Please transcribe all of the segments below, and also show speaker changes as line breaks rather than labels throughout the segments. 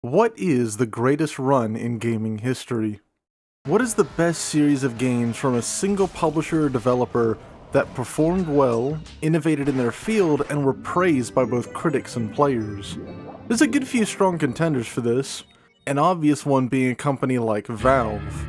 What is the greatest run in gaming history? What is the best series of games from a single publisher or developer that performed well, innovated in their field, and were praised by both critics and players? There's a good few strong contenders for this, an obvious one being a company like Valve.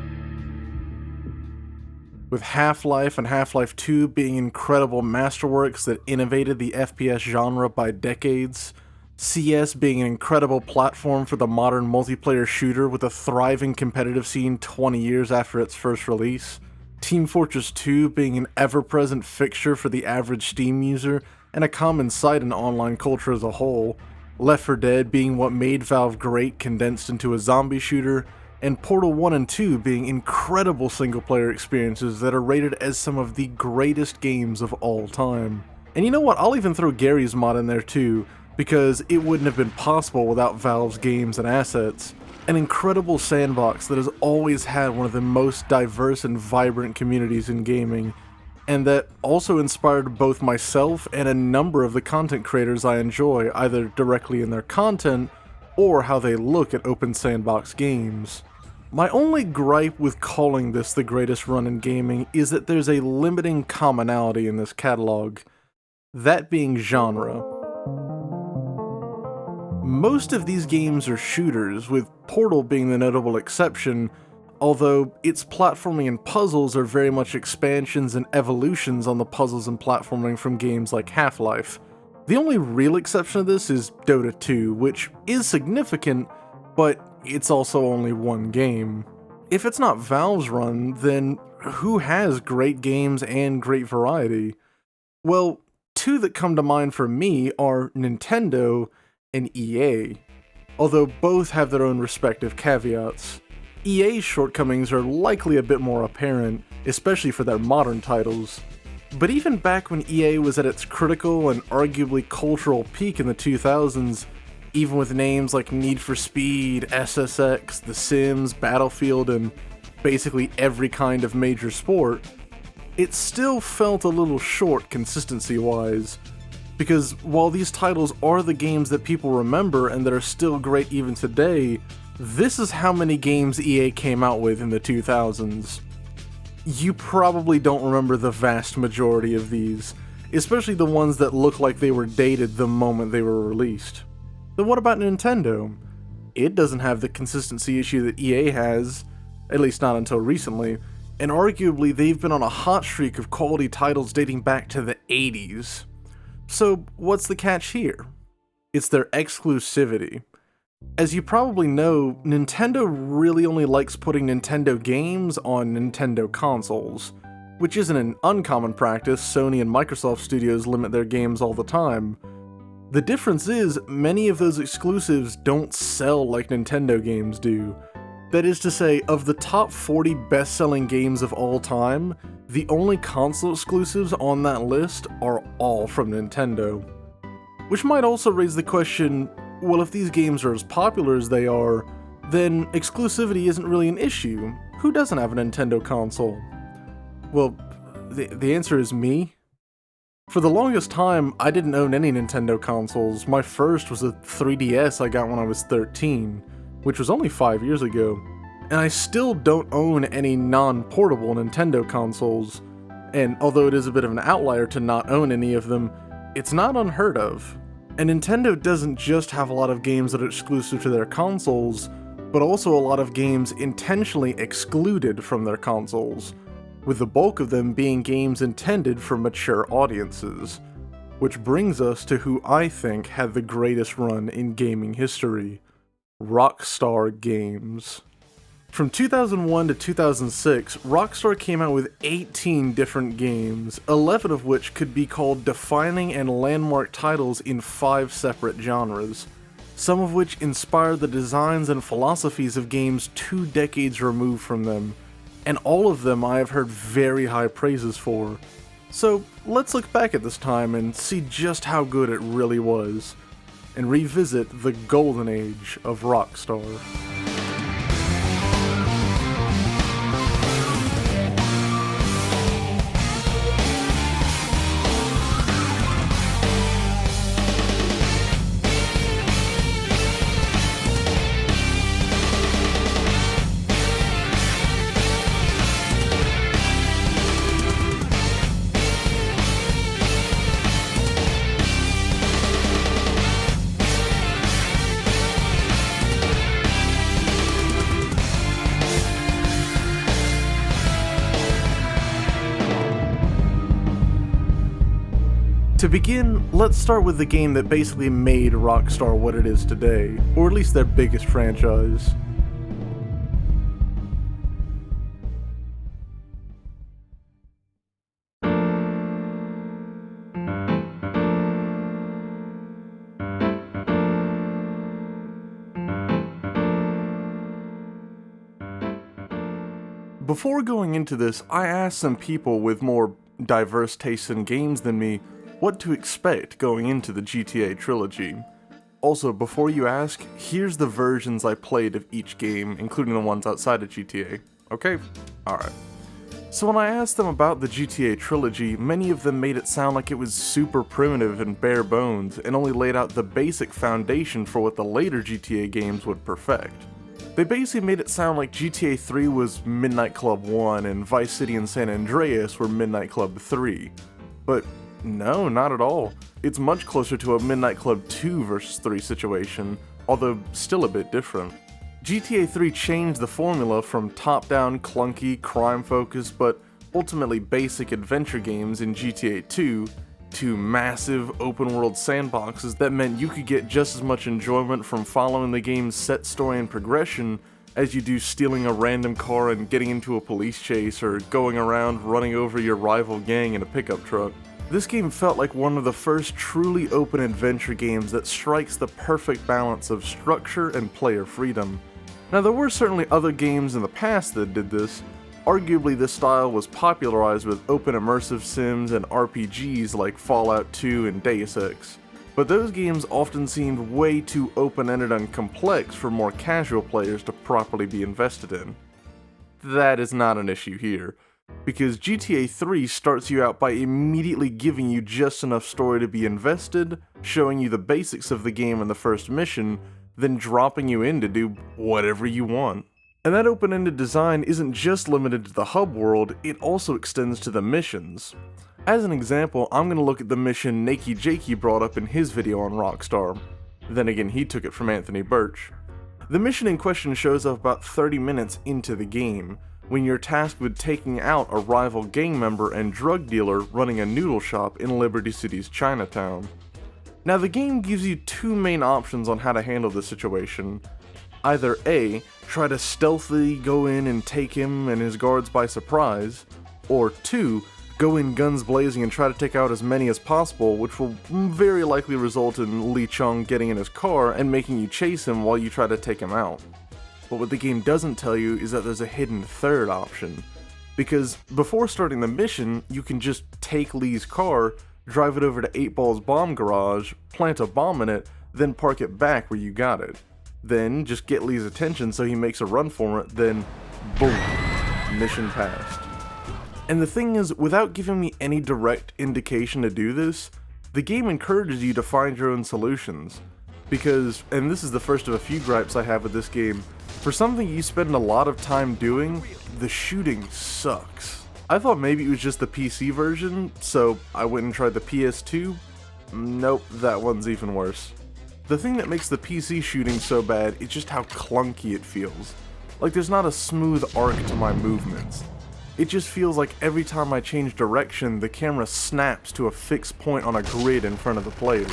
With Half-Life and Half-Life 2 being incredible masterworks that innovated the FPS genre by decades, CS being an incredible platform for the modern multiplayer shooter with a thriving competitive scene 20 years after its first release, Team Fortress 2 being an ever-present fixture for the average Steam user and a common sight in online culture as a whole, Left 4 Dead being what made Valve great condensed into a zombie shooter, and Portal 1 and 2 being incredible single-player experiences that are rated as some of the greatest games of all time. And you know what, I'll even throw Gary's mod in there too, because it wouldn't have been possible without Valve's games and assets. An incredible sandbox that has always had one of the most diverse and vibrant communities in gaming, and that also inspired both myself and a number of the content creators I enjoy, either directly in their content or how they look at open sandbox games. My only gripe with calling this the greatest run in gaming is that there's a limiting commonality in this catalog, that being genre. Most of these games are shooters, with Portal being the notable exception, although its platforming and puzzles are very much expansions and evolutions on the puzzles and platforming from games like Half-Life. The only real exception to this is Dota 2, which is significant, but it's also only one game. If it's not Valve's run, then who has great games and great variety? Well, two that come to mind for me are Nintendo and EA, although both have their own respective caveats. EA's shortcomings are likely a bit more apparent, especially for their modern titles. But even back when EA was at its critical and arguably cultural peak in the 2000s, even with names like Need for Speed, SSX, The Sims, Battlefield, and basically every kind of major sport, it still felt a little short consistency-wise. Because while these titles are the games that people remember and that are still great even today, this is how many games EA came out with in the 2000s. You probably don't remember the vast majority of these, especially the ones that look like they were dated the moment they were released. Then what about Nintendo? It doesn't have the consistency issue that EA has, at least not until recently, and arguably they've been on a hot streak of quality titles dating back to the 80s. So what's the catch here? It's their exclusivity. As you probably know, Nintendo really only likes putting Nintendo games on Nintendo consoles, which isn't an uncommon practice. Sony and Microsoft studios limit their games all the time. The difference is, many of those exclusives don't sell like Nintendo games do. That is to say, of the top 40 best-selling games of all time, the only console exclusives on that list are all from Nintendo. Which might also raise the question, well, if these games are as popular as they are, then exclusivity isn't really an issue. Who doesn't have a Nintendo console? Well, the answer is me. For the longest time, I didn't own any Nintendo consoles. My first was a 3DS I got when I was 13, which was only 5 years ago. And I still don't own any non-portable Nintendo consoles, and although it is a bit of an outlier to not own any of them, it's not unheard of. And Nintendo doesn't just have a lot of games that are exclusive to their consoles, but also a lot of games intentionally excluded from their consoles, with the bulk of them being games intended for mature audiences. Which brings us to who I think had the greatest run in gaming history: Rockstar Games. From 2001 to 2006, Rockstar came out with 18 different games, 11 of which could be called defining and landmark titles in 5 separate genres, some of which inspired the designs and philosophies of games 2 decades removed from them, and all of them I have heard very high praises for. So let's look back at this time and see just how good it really was, and revisit the Golden Age of Rockstar. To begin, let's start with the game that basically made Rockstar what it is today, or at least their biggest franchise. Before going into this, I asked some people with more diverse tastes in games than me what to expect going into the GTA trilogy. Also, before you ask, here's the versions I played of each game, including the ones outside of GTA. Okay? Alright. So when I asked them about the GTA trilogy, many of them made it sound like it was super primitive and bare bones, and only laid out the basic foundation for what the later GTA games would perfect. They basically made it sound like GTA 3 was Midnight Club 1 and Vice City and San Andreas were Midnight Club 3. But no, not at all. It's much closer to a Midnight Club 2 vs 3 situation, although still a bit different. GTA 3 changed the formula from top-down, clunky, crime-focused, but ultimately basic adventure games in GTA 2 to massive open-world sandboxes that meant you could get just as much enjoyment from following the game's set story and progression as you do stealing a random car and getting into a police chase or going around running over your rival gang in a pickup truck. This game felt like one of the first truly open adventure games that strikes the perfect balance of structure and player freedom. Now, there were certainly other games in the past that did this. Arguably, this style was popularized with open immersive sims and RPGs like Fallout 2 and Deus Ex, but those games often seemed way too open-ended and complex for more casual players to properly be invested in. That is not an issue here, because GTA 3 starts you out by immediately giving you just enough story to be invested, showing you the basics of the game in the first mission, then dropping you in to do whatever you want. And that open-ended design isn't just limited to the hub world, it also extends to the missions. As an example, I'm going to look at the mission Nakey Jakey brought up in his video on Rockstar. Then again, he took it from Anthony Birch. The mission in question shows up about 30 minutes into the game, when you're tasked with taking out a rival gang member and drug dealer running a noodle shop in Liberty City's Chinatown. Now, the game gives you two main options on how to handle this situation. Either A, try to stealthily go in and take him and his guards by surprise, or 2, go in guns blazing and try to take out as many as possible, which will very likely result in Lee Chung getting in his car and making you chase him while you try to take him out. But what the game doesn't tell you is that there's a hidden third option, because before starting the mission, you can just take Lee's car, drive it over to 8Ball's bomb garage, plant a bomb in it, then park it back where you got it. Then just get Lee's attention so he makes a run for it, then boom, mission passed. And the thing is, without giving me any direct indication to do this, the game encourages you to find your own solutions. Because, and this is the first of a few gripes I have with this game, for something you spend a lot of time doing, the shooting sucks. I thought maybe it was just the PC version, so I went and tried the PS2. Nope, that one's even worse. The thing that makes the PC shooting so bad is just how clunky it feels. Like there's not a smooth arc to my movements. It just feels like every time I change direction, the camera snaps to a fixed point on a grid in front of the player.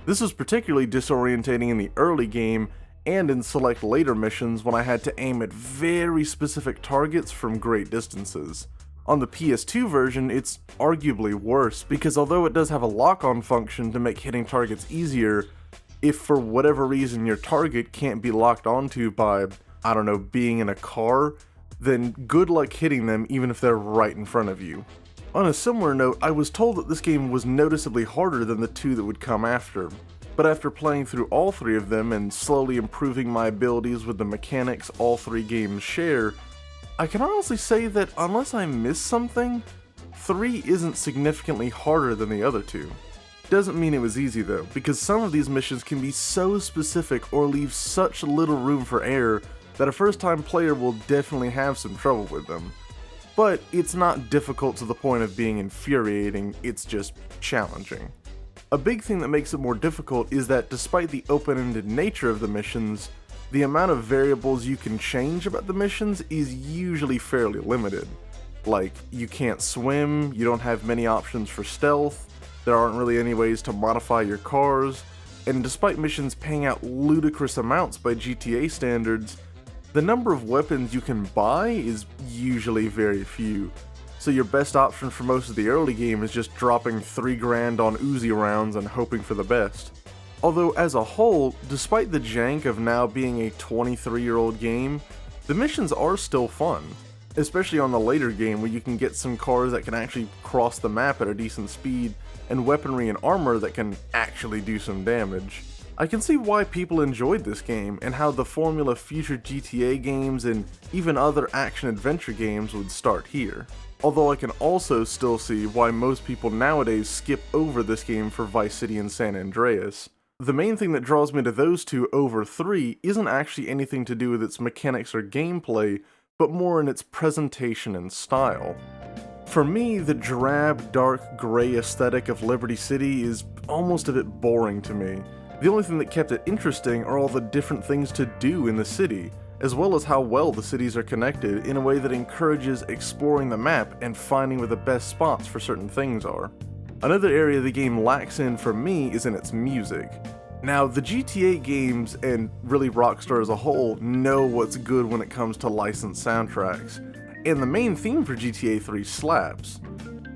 This was particularly disorientating in the early game and in select later missions when I had to aim at very specific targets from great distances. On the PS2 version, it's arguably worse because although it does have a lock-on function to make hitting targets easier, if for whatever reason your target can't be locked onto by, I don't know, being in a car, then good luck hitting them even if they're right in front of you. On a similar note, I was told that this game was noticeably harder than the two that would come after, but after playing through all three of them and slowly improving my abilities with the mechanics all three games share, I can honestly say that unless I miss something, 3 isn't significantly harder than the other two. Doesn't mean it was easy though, because some of these missions can be so specific or leave such little room for error that a first-time player will definitely have some trouble with them. But it's not difficult to the point of being infuriating, it's just challenging. A big thing that makes it more difficult is that despite the open-ended nature of the missions, the amount of variables you can change about the missions is usually fairly limited. Like, you can't swim, you don't have many options for stealth, There aren't really any ways to modify your cars, and despite missions paying out ludicrous amounts by GTA standards, the number of weapons you can buy is usually very few. So your best option for most of the early game is just dropping $3 on Uzi rounds and hoping for the best. Although as a whole, despite the jank of now being a 23-year-old game, the missions are still fun, especially on the later game where you can get some cars that can actually cross the map at a decent speed and weaponry and armor that can actually do some damage. I can see why people enjoyed this game and how the formula future GTA games and even other action-adventure games would start here. Although I can also still see why most people nowadays skip over this game for Vice City and San Andreas. The main thing that draws me to those two over 3 isn't actually anything to do with its mechanics or gameplay, but more in its presentation and style. For me, the drab, dark, grey aesthetic of Liberty City is almost a bit boring to me. The only thing that kept it interesting are all the different things to do in the city, as well as how well the cities are connected in a way that encourages exploring the map and finding where the best spots for certain things are. Another area the game lacks in for me is in its music. Now, the GTA games, and really Rockstar as a whole, know what's good when it comes to licensed soundtracks, and the main theme for GTA 3 slaps.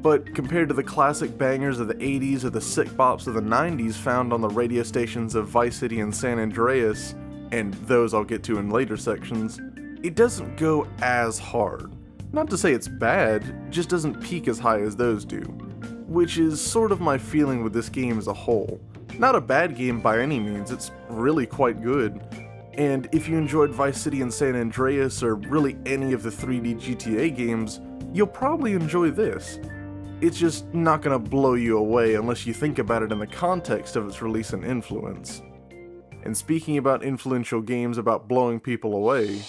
But compared to the classic bangers of the 80s or the sick bops of the 90s found on the radio stations of Vice City and San Andreas, and those I'll get to in later sections, it doesn't go as hard. Not to say it's bad, it just doesn't peak as high as those do. Which is sort of my feeling with this game as a whole. Not a bad game by any means, it's really quite good. And if you enjoyed Vice City and San Andreas or really any of the 3D GTA games, you'll probably enjoy this. It's just not gonna blow you away unless you think about it in the context of its release and influence. And speaking about influential games about blowing people away,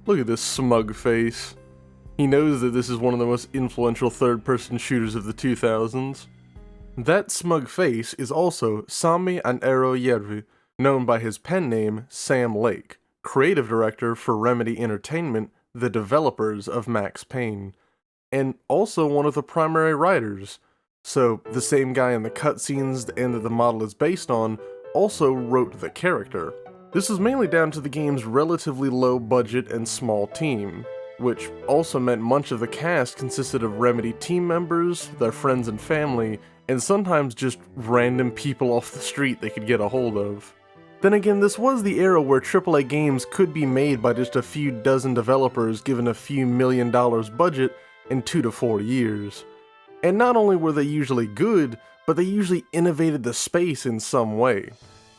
look at this smug face. He knows that this is one of the most influential third-person shooters of the 2000s. That smug face is also Sami Aero Järvi, known by his pen name Sam Lake, creative director for Remedy Entertainment, the developers of Max Payne, and also one of the primary writers. So the same guy in the cutscenes and that the model is based on also wrote the character. This is mainly down to the game's relatively low budget and small team, which also meant much of the cast consisted of Remedy team members, their friends and family, and sometimes just random people off the street they could get a hold of. Then again, this was the era where AAA games could be made by just a few dozen developers given a few $1 million budget in 2 to 4 years. And not only were they usually good, but they usually innovated the space in some way.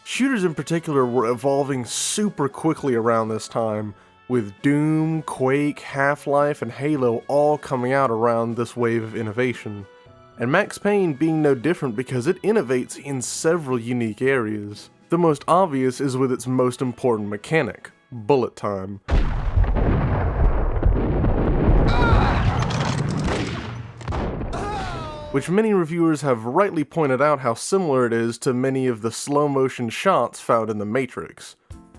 Shooters in particular were evolving super quickly around this time, with Doom, Quake, Half-Life, and Halo all coming out around this wave of innovation. And Max Payne being no different because it innovates in several unique areas. The most obvious is with its most important mechanic, bullet time. Which many reviewers have rightly pointed out how similar it is to many of the slow-motion shots found in The Matrix.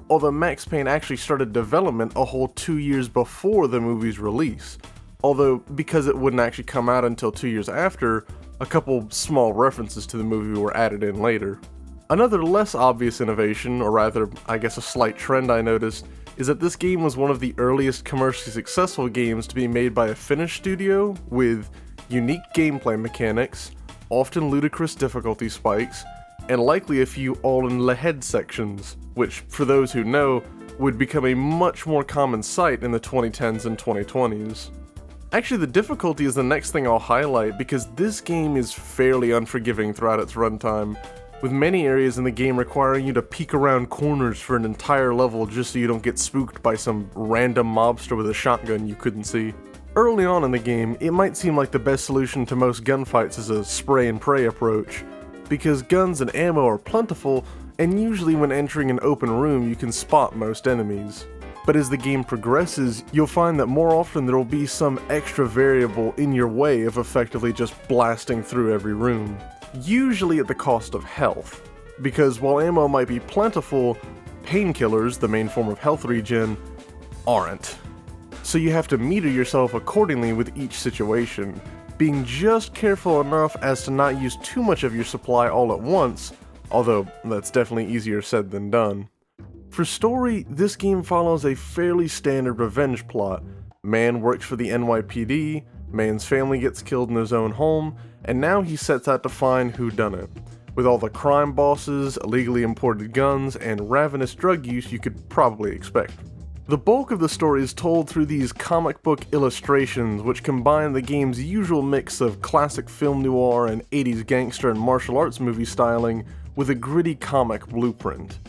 Although Max Payne actually started development a whole 2 years before the movie's release. Although, because it wouldn't actually come out until 2 years after, a couple small references to the movie were added in later. Another less obvious innovation, or rather, I guess a slight trend I noticed, is that this game was one of the earliest commercially successful games to be made by a Finnish studio, with unique gameplay mechanics, often ludicrous difficulty spikes, and likely a few all-in-the-head sections, which, for those who know, would become a much more common sight in the 2010s and 2020s. Actually, the difficulty is the next thing I'll highlight because this game is fairly unforgiving throughout its runtime, with many areas in the game requiring you to peek around corners for an entire level just so you don't get spooked by some random mobster with a shotgun you couldn't see. Early on in the game, it might seem like the best solution to most gunfights is a spray and pray approach, because guns and ammo are plentiful, and usually when entering an open room you can spot most enemies. But as the game progresses, you'll find that more often there will be some extra variable in your way of effectively just blasting through every room. Usually at the cost of health, because while ammo might be plentiful, painkillers, the main form of health regen, aren't. so you have to meter yourself accordingly with each situation, being just careful enough as to not use too much of your supply all at once, although that's definitely easier said than done. For story, this game follows a fairly standard revenge plot. Man works for the NYPD, man's family gets killed in his own home, and now he sets out to find who done it. With all the crime bosses, illegally imported guns, and ravenous drug use you could probably expect. The bulk of the story is told through these comic book illustrations, which combine the game's usual mix of classic film noir and 80s gangster and martial arts movie styling with a gritty comic blueprint.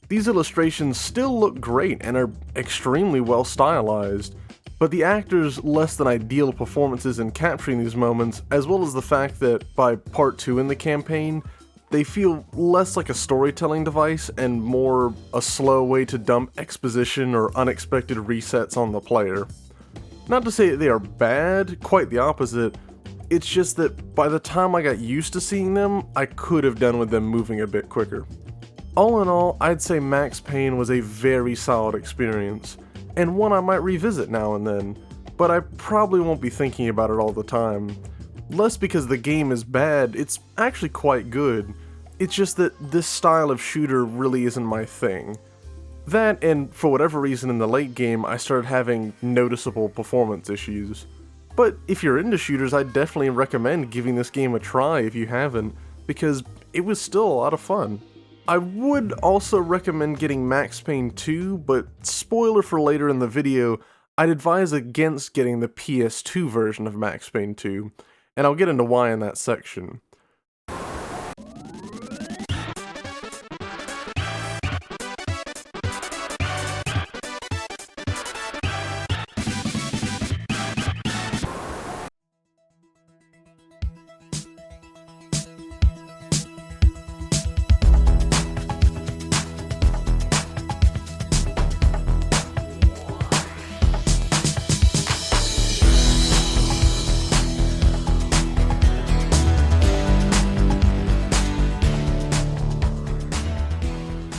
These illustrations still look great and are extremely well stylized, but the actors' less than ideal performances in capturing these moments, as well as the fact that by part 2 in the campaign, they feel less like a storytelling device and more a slow way to dump exposition or unexpected resets on the player. Not to say that they are bad, quite the opposite, it's just that by the time I got used to seeing them, I could have done with them moving a bit quicker. All in all, I'd say Max Payne was a very solid experience, and one I might revisit now and then, but I probably won't be thinking about it all the time. Less because the game is bad, it's actually quite good. It's just that this style of shooter really isn't my thing. That, and for whatever reason in the late game, I started having noticeable performance issues. But if you're into shooters, I definitely recommend giving this game a try if you haven't, because it was still a lot of fun. I would also recommend getting Max Payne 2, but spoiler for later in the video, I'd advise against getting the PS2 version of Max Payne 2, and I'll get into why in that section.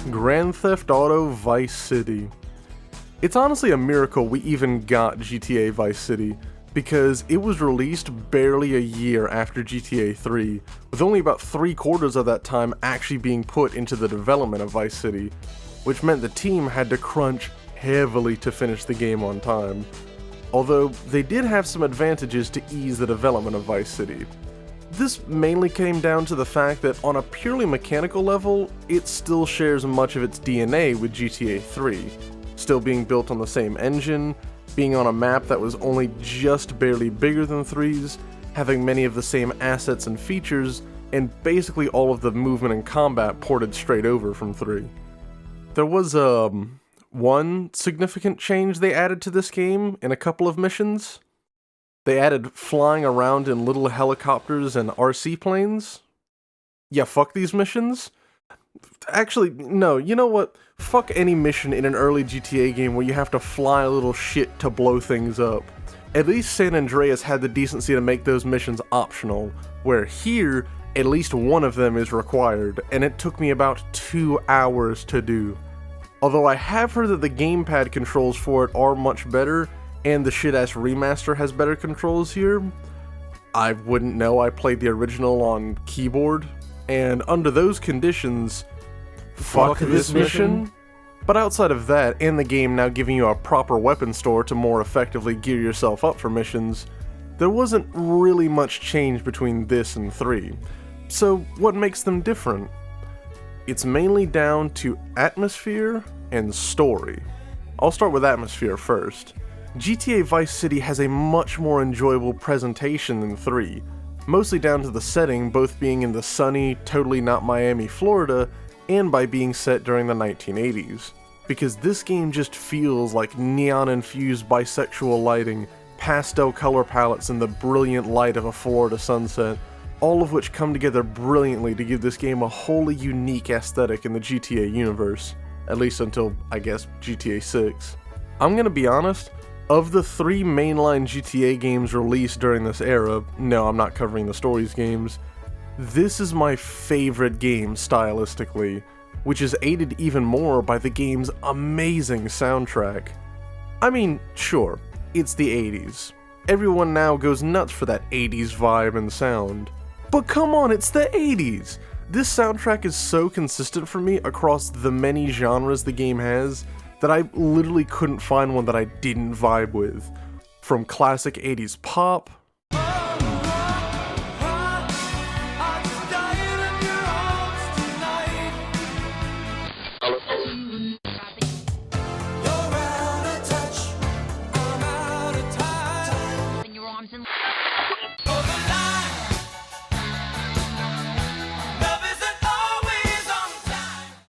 Grand Theft Auto Vice City. It's honestly a miracle we even got GTA Vice City, because it was released barely a year after GTA 3, with only about 3/4 of that time actually being put into the development of Vice City, which meant the team had to crunch heavily to finish the game on time. Although they did have some advantages to ease the development of Vice City. This mainly came down to the fact that on a purely mechanical level, it still shares much of its DNA with GTA 3, still being built on the same engine, being on a map that was only just barely bigger than 3's, having many of the same assets and features, and basically all of the movement and combat ported straight over from 3. There was one significant change they added to this game in a couple of missions. They added flying around in little helicopters and RC planes. Yeah, fuck these missions. Actually, no, you know what? Fuck any mission in an early GTA game where you have to fly a little shit to blow things up. At least San Andreas had the decency to make those missions optional, where here, at least one of them is required, and it took me about 2 hours to do. Although I have heard that the gamepad controls for it are much better, and the shit-ass remaster has better controls here, I wouldn't know. I played the original on keyboard, and under those conditions, fuck this mission? But outside of that, and the game now giving you a proper weapon store to more effectively gear yourself up for missions, there wasn't really much change between this and 3. So what makes them different? It's mainly down to atmosphere and story. I'll start with atmosphere first. GTA Vice City has a much more enjoyable presentation than 3, mostly down to the setting both being in the sunny, totally not Miami, Florida, and by being set during the 1980s. Because this game just feels like neon-infused bisexual lighting, pastel color palettes, and the brilliant light of a Florida sunset, all of which come together brilliantly to give this game a wholly unique aesthetic in the GTA universe, at least until, I guess, GTA 6. I'm gonna be honest, of the 3 mainline GTA games released during this era, no, I'm not covering the stories games, this is my favorite game stylistically, which is aided even more by the game's amazing soundtrack. I mean, sure, it's the 80s. Everyone now goes nuts for that 80s vibe and sound. But come on, it's the 80s! This soundtrack is so consistent for me across the many genres the game has that I literally couldn't find one that I didn't vibe with. From classic 80s pop,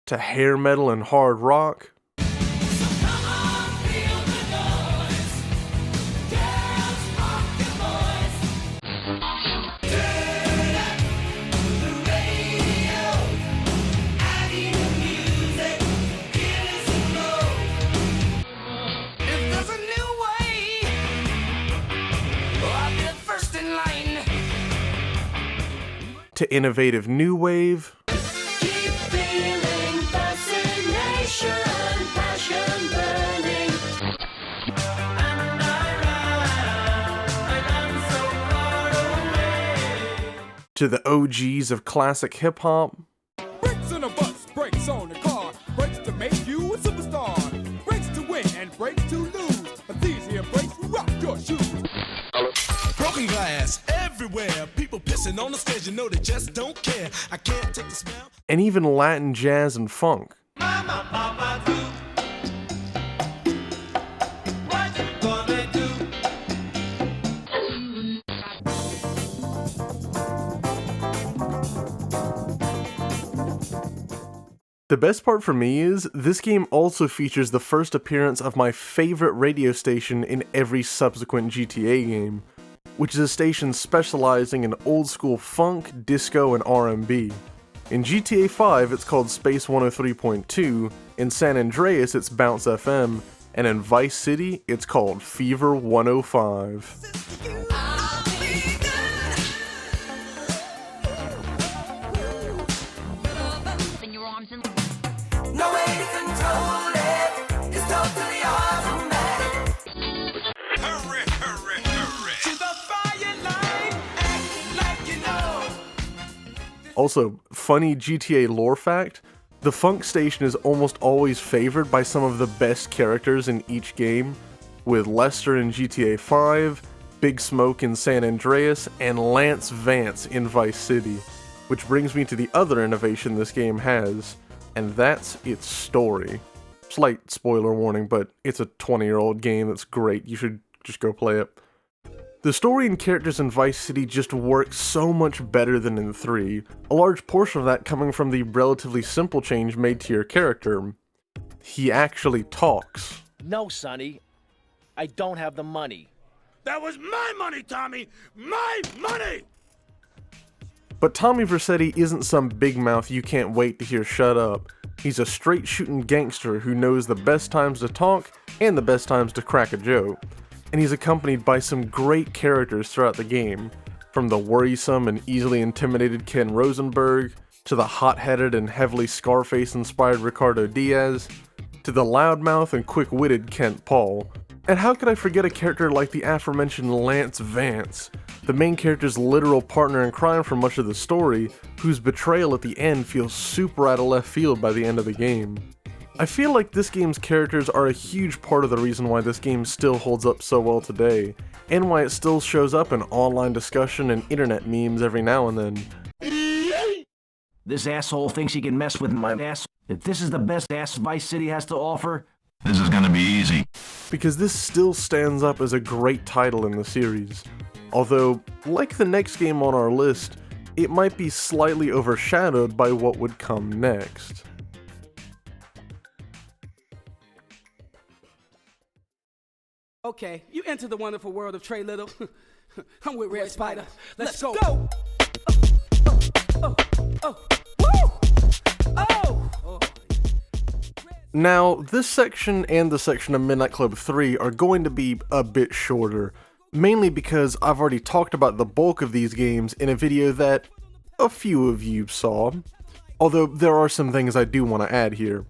to hair metal and hard rock, to innovative new wave, to the OGs of classic hip-hop,
brakes on a bus, brakes on a car, brakes to make you a superstar, brakes to win and brakes to lose, but these here brakes will rock your shoes. Broken glass everywhere, people pissing on the stage, you know they just don't care. I can't take the smell.
and even Latin jazz and funk.
Mama, Papa, do. What you gonna do?
The best part for me is, this game also features the first appearance of my favorite radio station in every subsequent GTA game, which is a station specializing in old school funk, disco, and R&B. In GTA 5 it's called Space 103.2, in San Andreas it's Bounce FM, and in Vice City it's called Fever 105.
No way to control it. It's totally automatic.
Hurry, hurry, hurry. To the fire line, act like you know.
Also, funny GTA lore fact, the funk station is almost always favored by some of the best characters in each game, with Lester in GTA 5, Big Smoke in San Andreas, and Lance Vance in Vice City, which brings me to the other innovation this game has, and that's its story. Slight spoiler warning, but it's a 20-year-old game that's great, you should just go play it. The story and characters in Vice City just work so much better than in 3, a large portion of that coming from the relatively simple change made to your character. He actually talks.
No, Sonny. I don't have the money.
That was my money, Tommy! My money!
But Tommy Vercetti isn't some big mouth you can't wait to hear shut up. He's a straight shooting gangster who knows the best times to talk and the best times to crack a joke. And he's accompanied by some great characters throughout the game, from the worrisome and easily intimidated Ken Rosenberg, to the hot-headed and heavily Scarface-inspired Ricardo Diaz, to the loudmouth and quick-witted Kent Paul. And how could I forget a character like the aforementioned Lance Vance, the main character's literal partner in crime for much of the story, whose betrayal at the end feels super out of left field by the end of the game. I feel like this game's characters are a huge part of the reason why this game still holds up so well today, and why it still shows up in online discussion and internet memes every now and then.
This asshole thinks he can mess with my ass. If this is the best ass Vice City has to offer,
this is gonna be easy.
Because this still stands up as a great title in the series. Although, like the next game on our list, it might be slightly overshadowed by what would come next.
Okay, you enter the wonderful world of Trey Little. I'm with Red Spider. Let's go.
Now, this section and the section of Midnight Club 3 are going to be a bit shorter, mainly because I've already talked about the bulk of these games in a video that a few of you saw, although there are some things I do want to add here.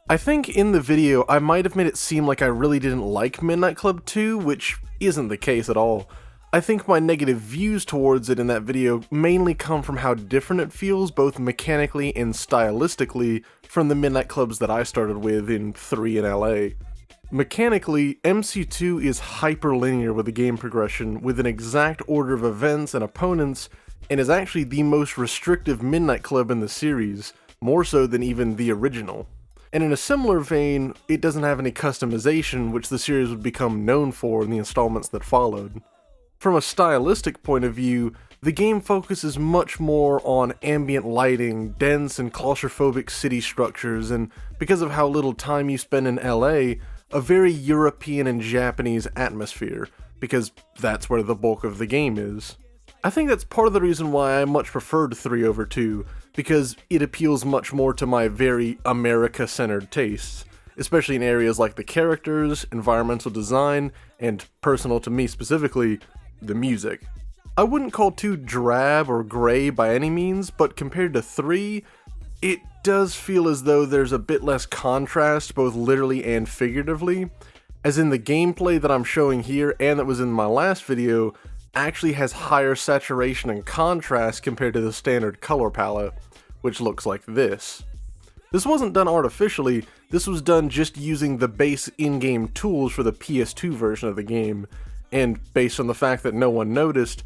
I think in the video I might have made it seem like I really didn't like Midnight Club 2, which isn't the case at all. I think my negative views towards it in that video mainly come from how different it feels both mechanically and stylistically from the Midnight Clubs that I started with in 3 in LA. Mechanically, MC2 is hyper-linear with the game progression, with an exact order of events and opponents, and is actually the most restrictive Midnight Club in the series, more so than even the original. And in a similar vein, it doesn't have any customization, which the series would become known for in the installments that followed. From a stylistic point of view, the game focuses much more on ambient lighting, dense and claustrophobic city structures, and because of how little time you spend in LA, a very European and Japanese atmosphere, because that's where the bulk of the game is. I think that's part of the reason why I much preferred 3 over 2, because it appeals much more to my very America-centered tastes, especially in areas like the characters, environmental design, and, personal to me specifically, the music. I wouldn't call 2 drab or gray by any means, but compared to 3, it does feel as though there's a bit less contrast both literally and figuratively, as in the gameplay that I'm showing here and that was in my last video actually has higher saturation and contrast compared to the standard color palette, which looks like this. This wasn't done artificially, this was done just using the base in-game tools for the PS2 version of the game, and based on the fact that no one noticed,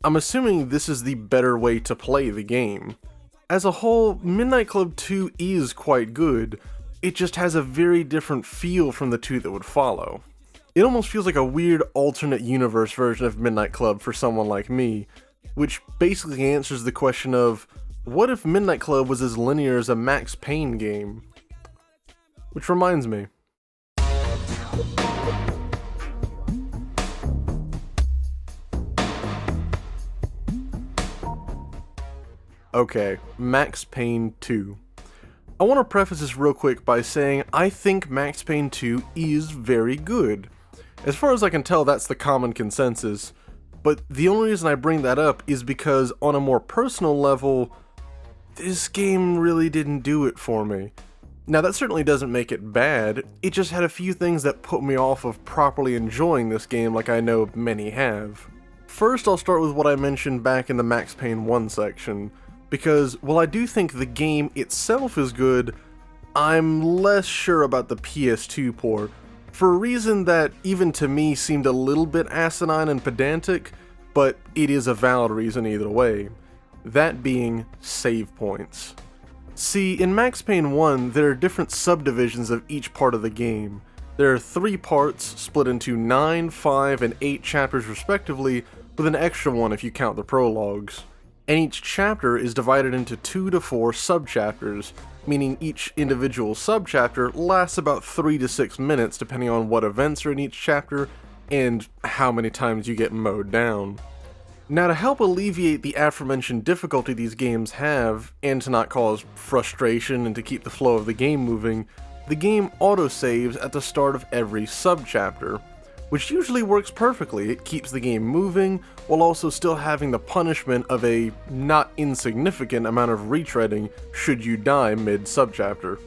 I'm assuming this is the better way to play the game. As a whole, Midnight Club 2 is quite good, it just has a very different feel from the 2 that would follow. It almost feels like a weird alternate universe version of Midnight Club for someone like me, which basically answers the question of, what if Midnight Club was as linear as a Max Payne game? Which reminds me. Okay, Max Payne 2. I want to preface this real quick by saying I think Max Payne 2 is very good. As far as I can tell, that's the common consensus, but the only reason I bring that up is because on a more personal level, this game really didn't do it for me. Now that certainly doesn't make it bad, it just had a few things that put me off of properly enjoying this game like I know many have. First, I'll start with what I mentioned back in the Max Payne 1 section, because while I do think the game itself is good, I'm less sure about the PS2 port, for a reason that even to me seemed a little bit asinine and pedantic, but it is a valid reason either way. That being save points. See, in Max Payne 1, there are different subdivisions of each part of the game. There are 3 parts, split into 9, 5, and 8 chapters respectively, with an extra one if you count the prologues. And each chapter is divided into 2 to 4 subchapters, meaning each individual subchapter lasts about 3 to 6 minutes depending on what events are in each chapter and how many times you get mowed down. Now, to help alleviate the aforementioned difficulty these games have, and to not cause frustration and to keep the flow of the game moving, the game autosaves at the start of every subchapter, which usually works perfectly. It keeps the game moving, while also still having the punishment of a not insignificant amount of retreading should you die mid-subchapter.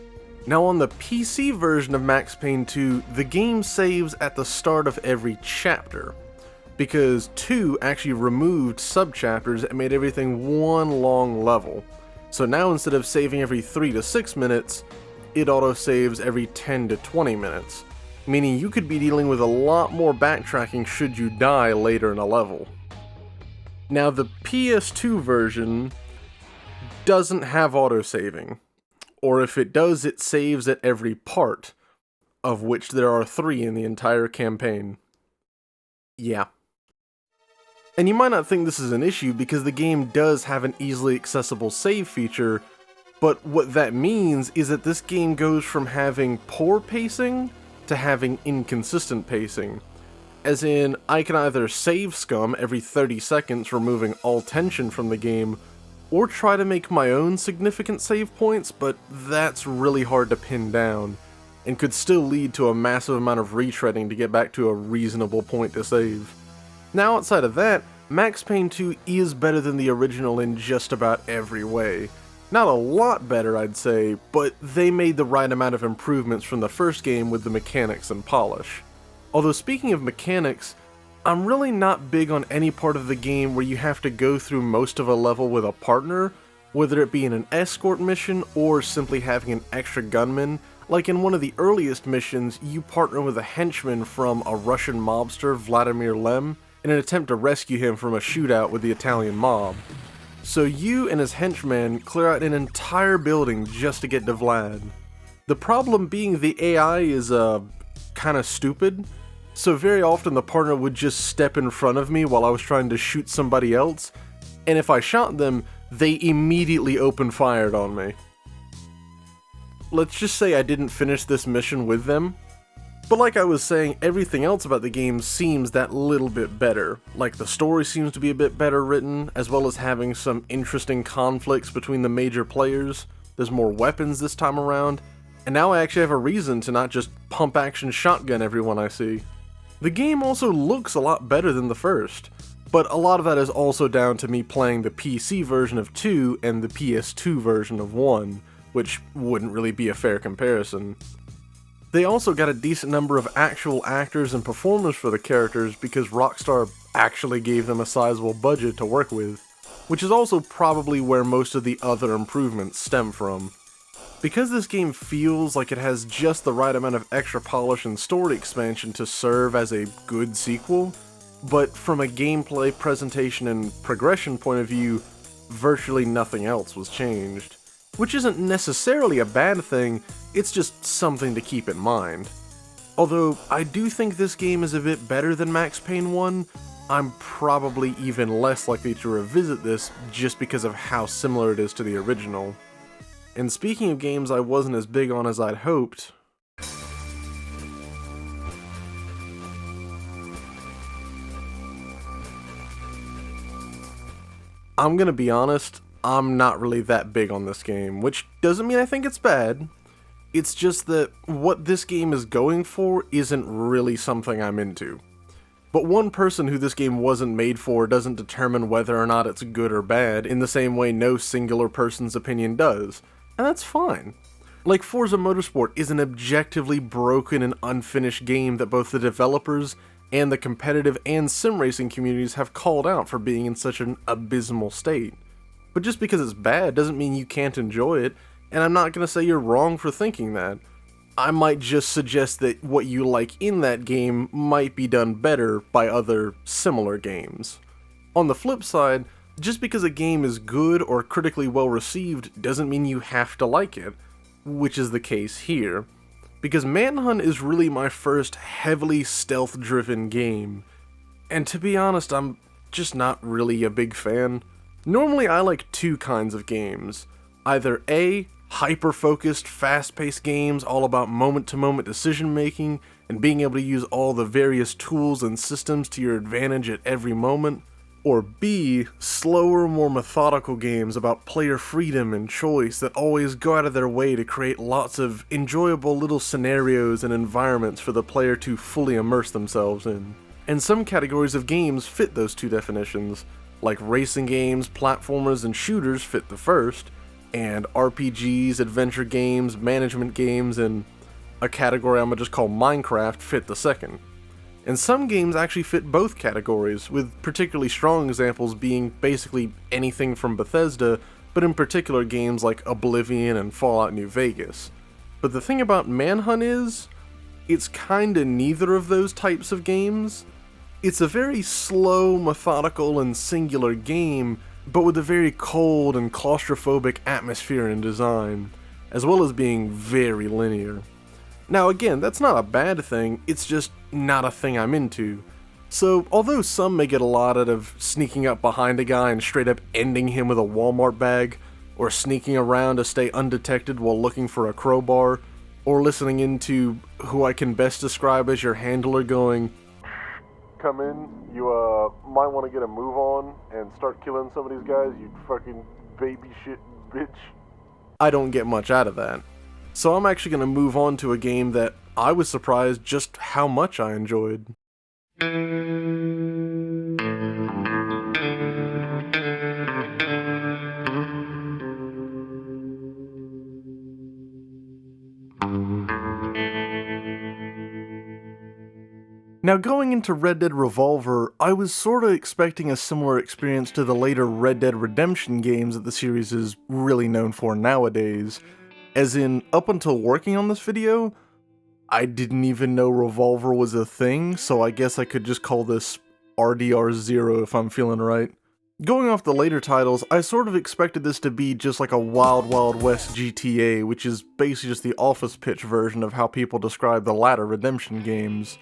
Now on the PC version of Max Payne 2, the game saves at the start of every chapter, because 2 actually removed subchapters and made everything one long level. So now instead of saving every 3 to 6 minutes, it autosaves every 10 to 20 minutes. Meaning you could be dealing with a lot more backtracking should you die later in a level. Now the PS2 version doesn't have autosaving, or if it does, it saves at every part, of which there are 3 in the entire campaign. Yeah. And you might not think this is an issue because the game does have an easily accessible save feature, but what that means is that this game goes from having poor pacing to having inconsistent pacing. As in, I can either save scum every 30 seconds, removing all tension from the game, or try to make my own significant save points, but that's really hard to pin down, and could still lead to a massive amount of retreading to get back to a reasonable point to save. Now outside of that, Max Payne 2 is better than the original in just about every way. Not a lot better, I'd say, but they made the right amount of improvements from the first game with the mechanics and polish. Although speaking of mechanics, I'm really not big on any part of the game where you have to go through most of a level with a partner, whether it be in an escort mission or simply having an extra gunman. Like in one of the earliest missions, you partner with a henchman from a Russian mobster, Vladimir Lem, in an attempt to rescue him from a shootout with the Italian mob. So you and his henchmen clear out an entire building just to get to Vlad. The problem being the AI is, kinda stupid, so very often the partner would just step in front of me while I was trying to shoot somebody else, and if I shot them, they immediately opened fire on me. Let's just say I didn't finish this mission with them, but like I was saying, everything else about the game seems that little bit better. Like the story seems to be a bit better written, as well as having some interesting conflicts between the major players. There's more weapons this time around, and now I actually have a reason to not just pump action shotgun everyone I see. The game also looks a lot better than the first, but a lot of that is also down to me playing the PC version of 2 and the PS2 version of 1, which wouldn't really be a fair comparison. They also got a decent number of actual actors and performers for the characters because Rockstar actually gave them a sizable budget to work with, which is also probably where most of the other improvements stem from. Because this game feels like it has just the right amount of extra polish and story expansion to serve as a good sequel, but from a gameplay, presentation, and progression point of view, virtually nothing else was changed. Which isn't necessarily a bad thing, it's just something to keep in mind. Although, I do think this game is a bit better than Max Payne 1, I'm probably even less likely to revisit this just because of how similar it is to the original. And speaking of games I wasn't as big on as I'd hoped, I'm gonna be honest, I'm not really that big on this game, which doesn't mean I think it's bad. It's just that what this game is going for isn't really something I'm into. But one person who this game wasn't made for doesn't determine whether or not it's good or bad in the same way no singular person's opinion does. And that's fine. Like Forza Motorsport is an objectively broken and unfinished game that both the developers and the competitive and sim racing communities have called out for being in such an abysmal state. But just because it's bad doesn't mean you can't enjoy it, and I'm not going to say you're wrong for thinking that. I might just suggest that what you like in that game might be done better by other similar games. On the flip side, just because a game is good or critically well received doesn't mean you have to like it, which is the case here. Because Manhunt is really my first heavily stealth-driven game, and to be honest, I'm just not really a big fan. Normally I like two kinds of games. Either A, hyper-focused, fast-paced games all about moment-to-moment decision-making and being able to use all the various tools and systems to your advantage at every moment, or B, slower, more methodical games about player freedom and choice that always go out of their way to create lots of enjoyable little scenarios and environments for the player to fully immerse themselves in. And some categories of games fit those two definitions, like racing games, platformers, and shooters fit the first, and RPGs, adventure games, management games, and a category I'm gonna just call Minecraft fit the second. And some games actually fit both categories, with particularly strong examples being basically anything from Bethesda, but in particular games like Oblivion and Fallout New Vegas. But the thing about Manhunt is, it's kinda neither of those types of games. It's a very slow, methodical, and singular game, but with a very cold and claustrophobic atmosphere and design, as well as being very linear. Now again, that's not a bad thing, it's just not a thing I'm into. So, although some may get a lot out of sneaking up behind a guy and straight up ending him with a Walmart bag, or sneaking around to stay undetected while looking for a crowbar, or listening into who I can best describe as your handler going, "Come in, you might want to get a move on and start killing some of these guys, you fucking baby shit bitch." I don't get much out of that. So I'm actually going to move on to a game that I was surprised just how much I enjoyed. Now, going into Red Dead Revolver, I was sorta expecting a similar experience to the later Red Dead Redemption games that the series is really known for nowadays. As in, up until working on this video, I didn't even know Revolver was a thing, so I guess I could just call this RDR0 if I'm feeling right. Going off the later titles, I sort of expected this to be just like a Wild Wild West GTA, which is basically just the office pitch version of how people describe the latter Redemption games.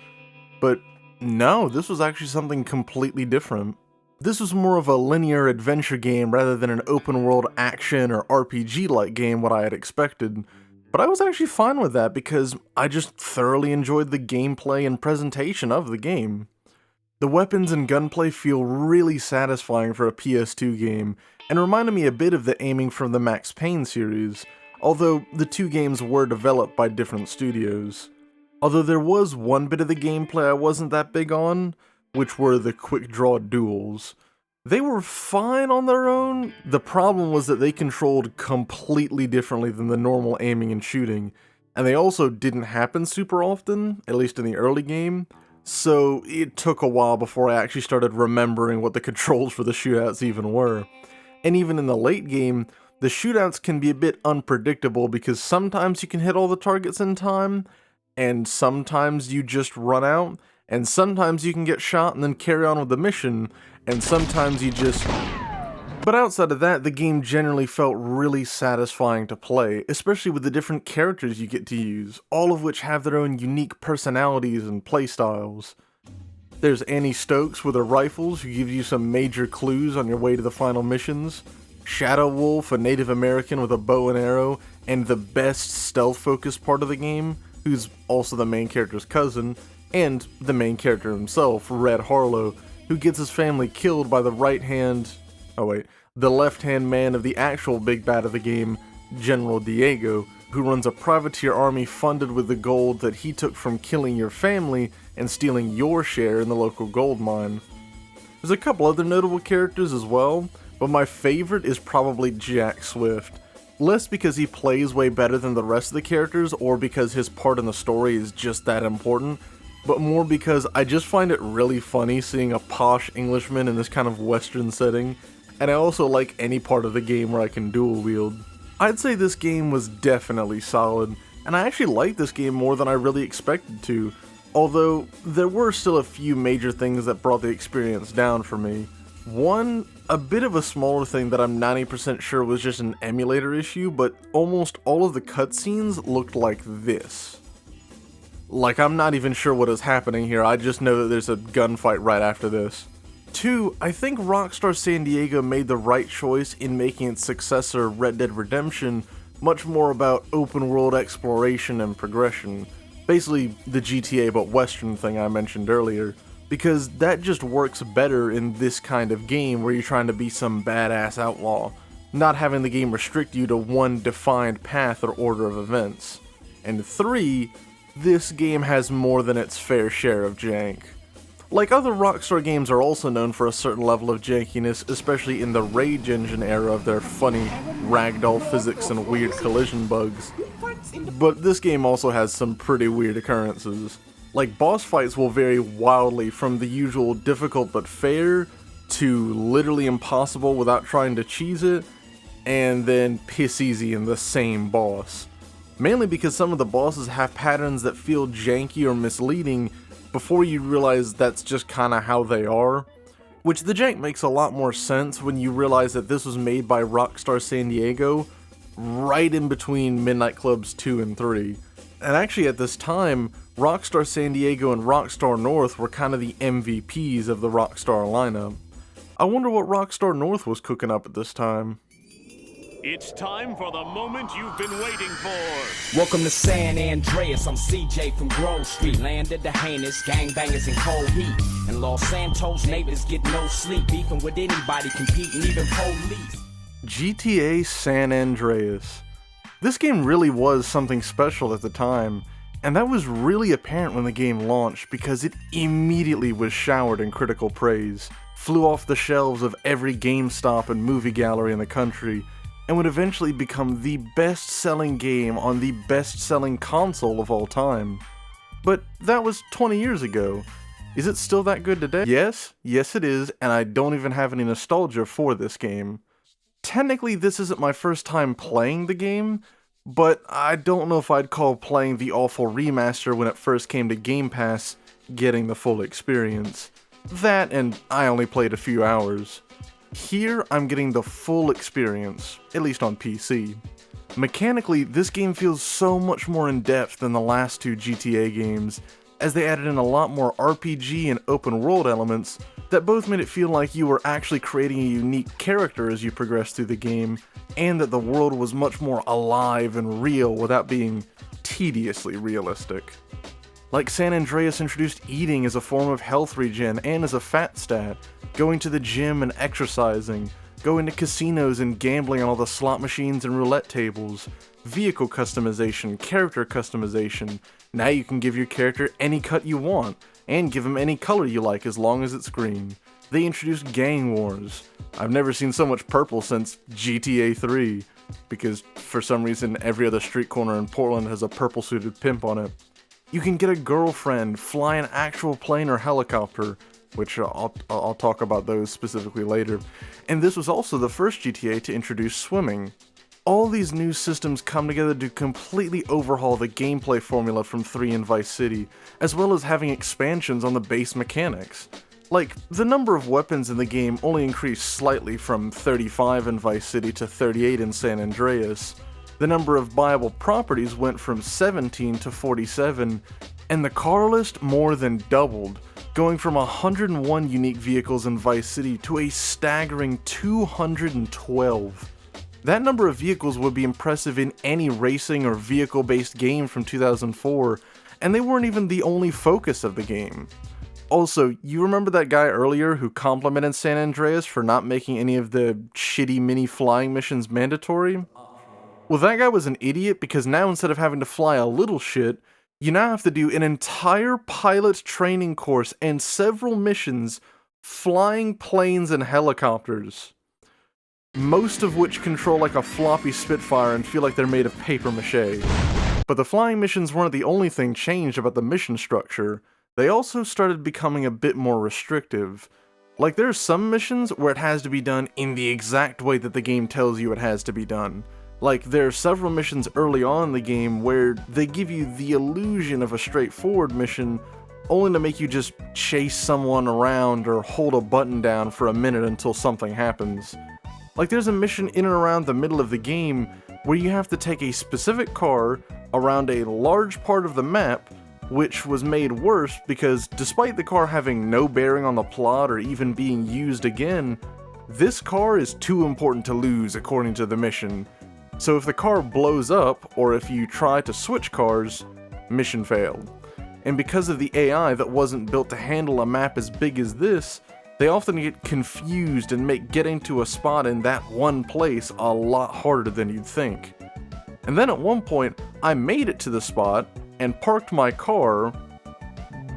But no, this was actually something completely different. This was more of a linear adventure game rather than an open world action or RPG-like game what I had expected. But I was actually fine with that because I just thoroughly enjoyed the gameplay and presentation of the game. The weapons and gunplay feel really satisfying for a PS2 game, and reminded me a bit of the aiming from the Max Payne series, although the two games were developed by different studios. Although there was one bit of the gameplay I wasn't that big on, which were the quick draw duels. They were fine on their own, the problem was that they controlled completely differently than the normal aiming and shooting, and they also didn't happen super often, at least in the early game, so it took a while before I actually started remembering what the controls for the shootouts even were. And even in the late game, the shootouts can be a bit unpredictable because sometimes you can hit all the targets in time, and sometimes you just run out, and sometimes you can get shot and then carry on with the mission, and sometimes you just... But outside of that, the game generally felt really satisfying to play, especially with the different characters you get to use, all of which have their own unique personalities and playstyles. There's Annie Stokes with her rifles, who gives you some major clues on your way to the final missions, Shadow Wolf, a Native American with a bow and arrow, and the best stealth-focused part of the game, who's also the main character's cousin, and the main character himself, Red Harlow, who gets his family killed by the the left-hand man of the actual big bad of the game, General Diego, who runs a privateer army funded with the gold that he took from killing your family and stealing your share in the local gold mine. There's a couple other notable characters as well, but my favorite is probably Jack Swift. Less because he plays way better than the rest of the characters or because his part in the story is just that important, but more because I just find it really funny seeing a posh Englishman in this kind of western setting, and I also like any part of the game where I can dual wield. I'd say this game was definitely solid, and I actually liked this game more than I really expected to, although there were still a few major things that brought the experience down for me. One, a bit of a smaller thing that I'm 90% sure was just an emulator issue, but almost all of the cutscenes looked like this. Like, I'm not even sure what is happening here, I just know that there's a gunfight right after this. 2, I think Rockstar San Diego made the right choice in making its successor, Red Dead Redemption, much more about open world exploration and progression. Basically, the GTA but Western thing I mentioned earlier. Because that just works better in this kind of game where you're trying to be some badass outlaw, not having the game restrict you to one defined path or order of events. And 3, this game has more than its fair share of jank. Like other Rockstar games are also known for a certain level of jankiness, especially in the Rage Engine era of their funny ragdoll physics and weird collision bugs. But this game also has some pretty weird occurrences. Like, boss fights will vary wildly from the usual difficult but fair, to literally impossible without trying to cheese it, and then piss easy in the same boss. Mainly because some of the bosses have patterns that feel janky or misleading before you realize that's just kinda how they are. Which the jank makes a lot more sense when you realize that this was made by Rockstar San Diego, right in between Midnight Clubs 2 and 3. And actually at this time, Rockstar San Diego and Rockstar North were kind of the MVPs of the Rockstar lineup. I wonder what Rockstar North was cooking up at this time.
It's time for the moment you've been waiting for.
Welcome to San Andreas, I'm CJ from Grove Street. Land of the heinous, gangbangers in cold heat. And Los Santos neighbors get no sleep. Beefing with anybody, competing, even police.
GTA San Andreas. This game really was something special at the time, and that was really apparent when the game launched because it immediately was showered in critical praise, flew off the shelves of every GameStop and movie gallery in the country, and would eventually become the best-selling game on the best-selling console of all time. But that was 20 years ago, Is it still that good today? Yes it is, and I don't even have any nostalgia for this game. Technically, this isn't my first time playing the game, but I don't know if I'd call playing the awful remaster when it first came to Game Pass getting the full experience. That, and I only played a few hours. Here, I'm getting the full experience, at least on PC. Mechanically, this game feels so much more in-depth than the last two GTA games, as they added in a lot more RPG and open world elements that both made it feel like you were actually creating a unique character as you progressed through the game, and that the world was much more alive and real without being tediously realistic. Like San Andreas introduced eating as a form of health regen and as a fat stat, going to the gym and exercising, going to casinos and gambling on all the slot machines and roulette tables, vehicle customization, character customization. Now you can give your character any cut you want, and give him any color you like as long as it's green. They introduced gang wars. I've never seen so much purple since GTA 3, because for some reason every other street corner in Portland has a purple suited pimp on it. You can get a girlfriend, fly an actual plane or helicopter, which I'll talk about those specifically later. And this was also the first GTA to introduce swimming. All these new systems come together to completely overhaul the gameplay formula from 3 and Vice City, as well as having expansions on the base mechanics. Like, the number of weapons in the game only increased slightly from 35 in Vice City to 38 in San Andreas. The number of buyable properties went from 17 to 47, and the car list more than doubled, going from 101 unique vehicles in Vice City to a staggering 212. That number of vehicles would be impressive in any racing or vehicle-based game from 2004, and they weren't even the only focus of the game. Also, you remember that guy earlier who complimented San Andreas for not making any of the shitty mini flying missions mandatory? Well, that guy was an idiot because now instead of having to fly a little shit, you now have to do an entire pilot training course and several missions flying planes and helicopters. Most of which control like a floppy Spitfire and feel like they're made of paper mache. But the flying missions weren't the only thing changed about the mission structure. They also started becoming a bit more restrictive. Like, there's some missions where it has to be done in the exact way that the game tells you it has to be done. Like, there are several missions early on in the game where they give you the illusion of a straightforward mission, only to make you just chase someone around or hold a button down for a minute until something happens. Like, there's a mission in and around the middle of the game where you have to take a specific car around a large part of the map, which was made worse because despite the car having no bearing on the plot or even being used again, this car is too important to lose according to the mission. So if the car blows up, or if you try to switch cars, mission failed. And because of the AI that wasn't built to handle a map as big as this, they often get confused and make getting to a spot in that one place a lot harder than you'd think. And then at one point, I made it to the spot and parked my car,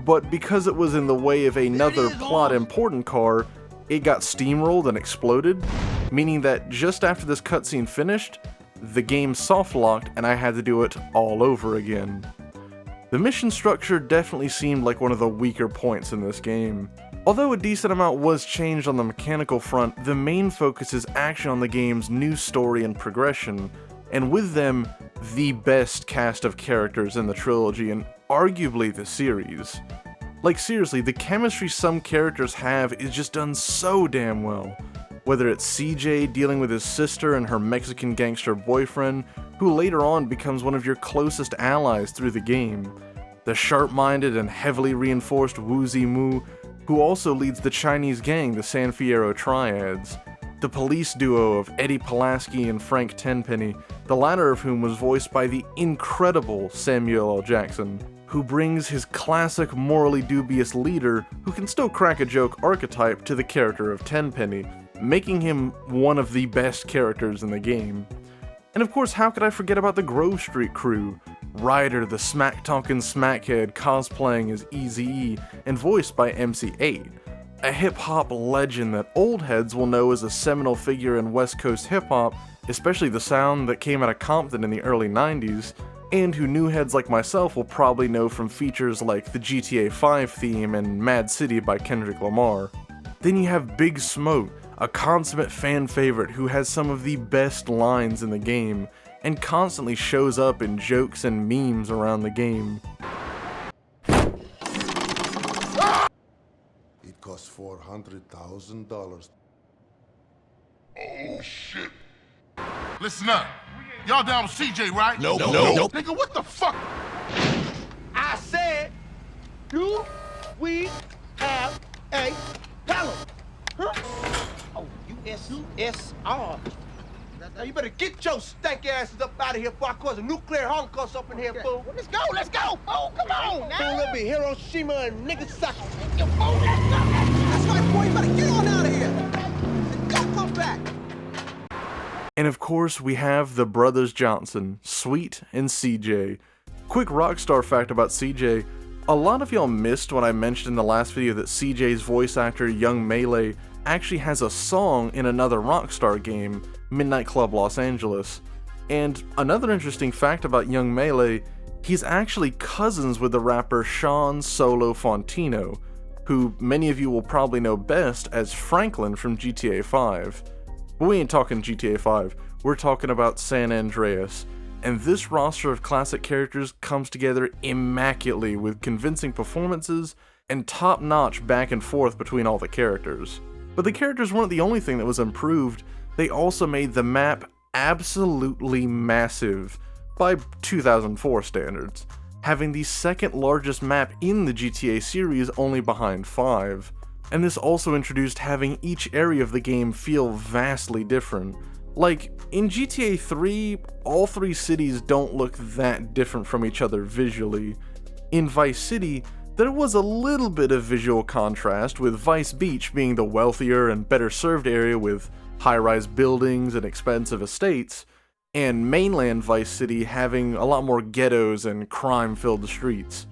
but because it was in the way of another plot important car, it got steamrolled and exploded, meaning that just after this cutscene finished, the game soft-locked and I had to do it all over again. The mission structure definitely seemed like one of the weaker points in this game. Although a decent amount was changed on the mechanical front, the main focus is action on the game's new story and progression, and with them, the best cast of characters in the trilogy and arguably the series. Like, seriously, the chemistry some characters have is just done so damn well. Whether it's CJ dealing with his sister and her Mexican gangster boyfriend, who later on becomes one of your closest allies through the game. The sharp-minded and heavily reinforced Wu Zimu, who also leads the Chinese gang, the San Fierro Triads. The police duo of Eddie Pulaski and Frank Tenpenny, the latter of whom was voiced by the incredible Samuel L. Jackson, who brings his classic morally dubious leader who can still crack a joke archetype to the character of Tenpenny, making him one of the best characters in the game. And of course, how could I forget about the Grove Street crew? Ryder, the smack-talking smackhead, cosplaying as Eazy-E and voiced by MC8. A hip-hop legend that old heads will know as a seminal figure in West Coast hip-hop, especially the sound that came out of Compton in the early 90s, and who new heads like myself will probably know from features like the GTA 5 theme and Mad City by Kendrick Lamar. Then you have Big Smoke, a consummate fan favorite who has some of the best lines in the game, and constantly shows up in jokes and memes around the game.
It costs $400,000.
Oh, shit. Listen up. Y'all down with CJ, right?
Nope.
Nigga, what the fuck?
I said, do we have a problem? Huh? Oh, USSR. Now you better get your stank asses up out of here before I cause a nuclear holocaust up in here, fool. Let's go. Oh, come on now. A little bit Hiroshima and Nagasaki. Oh, let's go. That's right, boy. You better get on out of here. And don't come back.
And of course, we have the Brothers Johnson, Sweet and CJ. Quick Rockstar fact about CJ, a lot of y'all missed when I mentioned in the last video that CJ's voice actor, Young Melee, actually has a song in another Rockstar game, Midnight Club Los Angeles. And another interesting fact about Young Melee, he's actually cousins with the rapper Sean Solo Fontino, who many of you will probably know best as Franklin from GTA 5. But we ain't talking GTA 5, we're talking about San Andreas, and this roster of classic characters comes together immaculately with convincing performances and top-notch back and forth between all the characters. But the characters weren't the only thing that was improved, they also made the map absolutely massive, by 2004 standards, having the second largest map in the GTA series only behind 5. And this also introduced having each area of the game feel vastly different. Like, in GTA 3, all 3 cities don't look that different from each other visually. In Vice City, there was a little bit of visual contrast, with Vice Beach being the wealthier and better served area with high-rise buildings and expensive estates, and mainland Vice City having a lot more ghettos and crime-filled streets.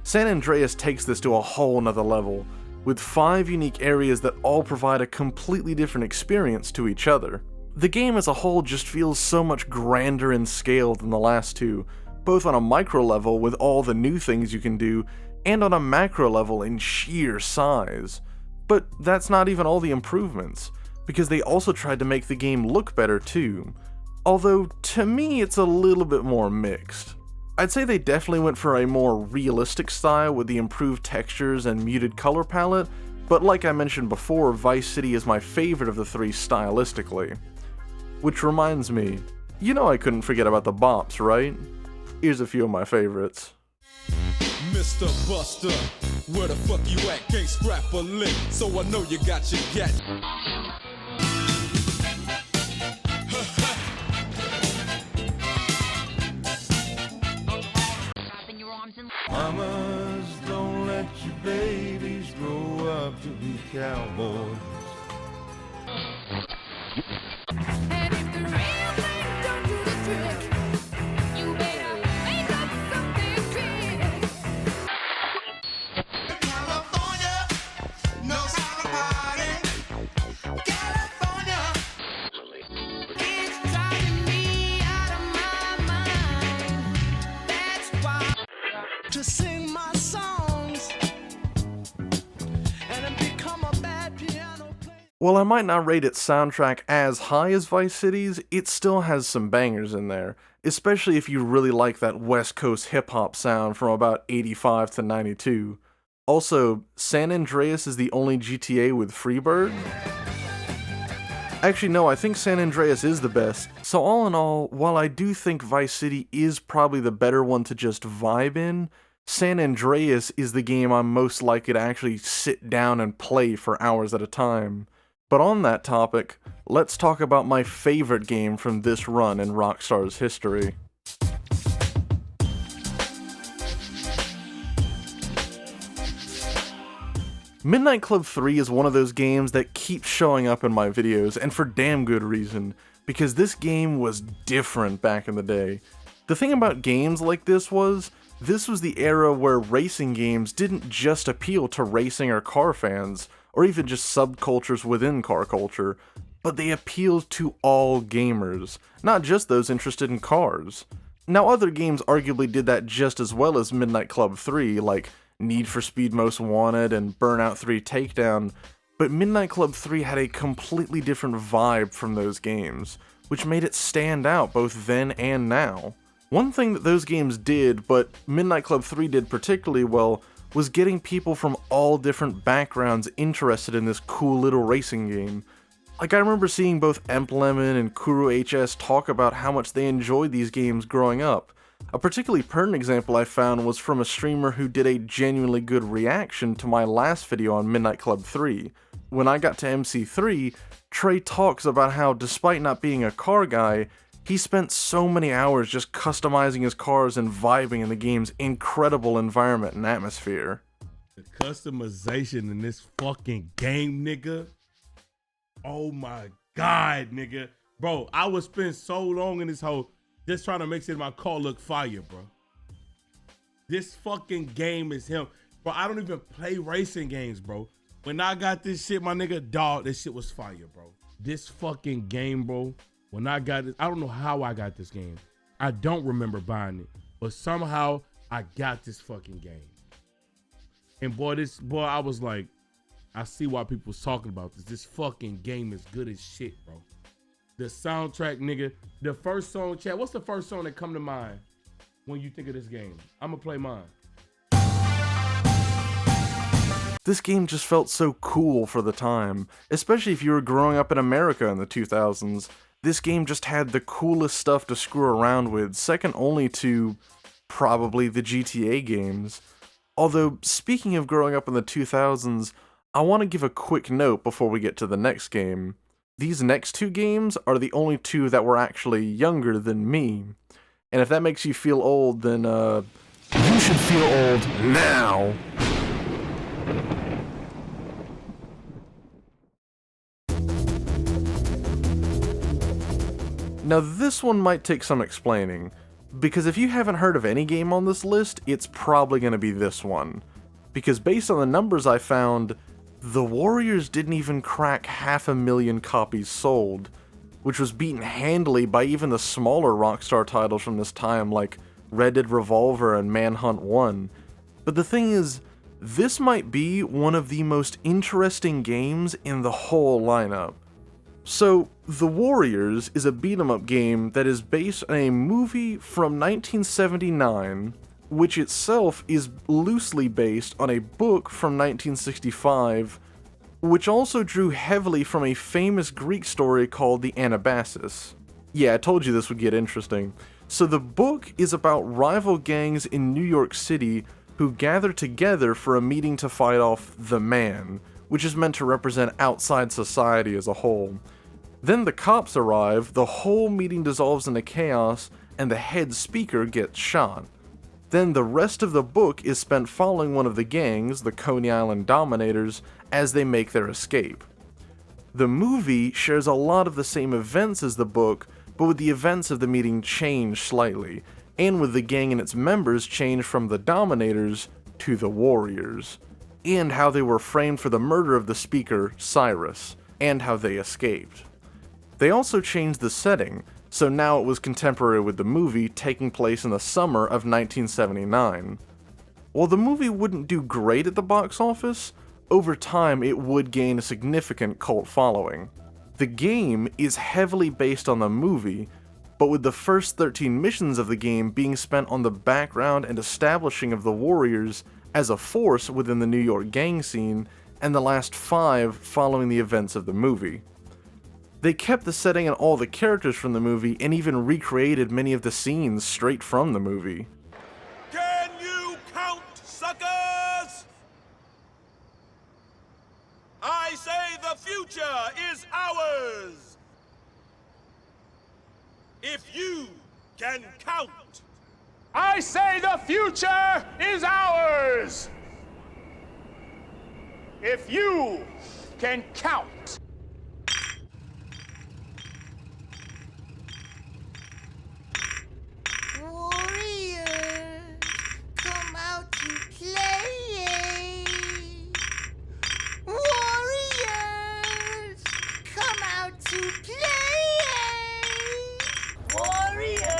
San Andreas takes this to a whole nother level, with 5 unique areas that all provide a completely different experience to each other. The game as a whole just feels so much grander in scale than the last 2, both on a micro level with all the new things you can do, and on a macro level in sheer size. But that's not even all the improvements, because they also tried to make the game look better too. Although, to me, it's a little bit more mixed. I'd say they definitely went for a more realistic style with the improved textures and muted color palette, but like I mentioned before, Vice City is my favorite of the 3 stylistically. Which reminds me, you know I couldn't forget about the bops, right? Here's a few of my favorites.
Mr. Buster, where the fuck you at? Can't scrap a lick, so I know you got your gat.
Mamas, don't let your babies grow up to be cowboys.
And if the real thing don't do the trick, you better make up something big. California knows how to party. California, it's driving me out of my mind. That's why to sing my songs and become a bad piano player.
While I might not rate its soundtrack as high as Vice City's, it still has some bangers in there, especially if you really like that West Coast hip-hop sound from about 85 to 92. Also, San Andreas is the only GTA with Freebird. Actually, no, I think San Andreas is the best. So all in all, while I do think Vice City is probably the better one to just vibe in, San Andreas is the game I'm most likely to actually sit down and play for hours at a time. But on that topic, let's talk about my favorite game from this run in Rockstar's history. Midnight Club 3 is one of those games that keeps showing up in my videos, and for damn good reason, because this game was different back in the day. The thing about games like this was the era where racing games didn't just appeal to racing or car fans, or even just subcultures within car culture, but they appealed to all gamers, not just those interested in cars. Now, other games arguably did that just as well as Midnight Club 3, like Need for Speed Most Wanted and Burnout 3 Takedown, but Midnight Club 3 had a completely different vibe from those games, which made it stand out both then and now. One thing that those games did, but Midnight Club 3 did particularly well, was getting people from all different backgrounds interested in this cool little racing game. Like, I remember seeing both Emplemon and Kuro HS talk about how much they enjoyed these games growing up. A particularly pertinent example I found was from a streamer who did a genuinely good reaction to my last video on Midnight Club 3. When I got to MC3, Trey talks about how, despite not being a car guy, he spent so many hours just customizing his cars and vibing in the game's incredible environment and atmosphere.
The customization in this fucking game, nigga. Oh my God, nigga. Bro, I would spend so long in this hole just trying to make sure my car look fire, bro. This fucking game is him. Bro, I don't even play racing games, bro. When I got this shit, my nigga, dog, this shit was fire, bro. This fucking game, bro. When I got this, I don't know how I got this game. I don't remember buying it, but somehow I got this fucking game. And boy, I was like, I see why people was talking about this. This fucking game is good as shit, bro. The soundtrack, nigga. The first song, chat. What's the first song that come to mind when you think of this game? I'm gonna play mine.
This game just felt so cool for the time, especially if you were growing up in America in the 2000s. This game just had the coolest stuff to screw around with, second only to probably the GTA games. Although, speaking of growing up in the 2000s, I want to give a quick note before we get to the next game. These next two games are the only two that were actually younger than me. And if that makes you feel old, then you should feel old now. Now this one might take some explaining, because if you haven't heard of any game on this list, it's probably going to be this one. Because based on the numbers I found, The Warriors didn't even crack 500,000 copies sold, which was beaten handily by even the smaller Rockstar titles from this time like Dead Revolver and Manhunt 1. But the thing is, this might be one of the most interesting games in the whole lineup. So, The Warriors is a beat-em-up game that is based on a movie from 1979, which itself is loosely based on a book from 1965, which also drew heavily from a famous Greek story called the Anabasis. Yeah, I told you this would get interesting. So the book is about rival gangs in New York City who gather together for a meeting to fight off the Man, which is meant to represent outside society as a whole. Then the cops arrive, the whole meeting dissolves into chaos, and the head speaker gets shot. Then the rest of the book is spent following one of the gangs, the Coney Island Dominators, as they make their escape. The movie shares a lot of the same events as the book, but with the events of the meeting changed slightly, and with the gang and its members changed from the Dominators to the Warriors, and how they were framed for the murder of the speaker, Cyrus, and how they escaped. They also changed the setting, so now it was contemporary with the movie, taking place in the summer of 1979. While the movie wouldn't do great at the box office, over time it would gain a significant cult following. The game is heavily based on the movie, but with the first 13 missions of the game being spent on the background and establishing of the Warriors as a force within the New York gang scene, and the last 5 following the events of the movie. They kept the setting and all the characters from the movie, and even recreated many of the scenes straight from the movie.
Can you count, suckers? I say the future is ours. If you can count.
I say the future is ours. If you can count.
Warriors, come out to play. Warriors, come out to play. Warriors,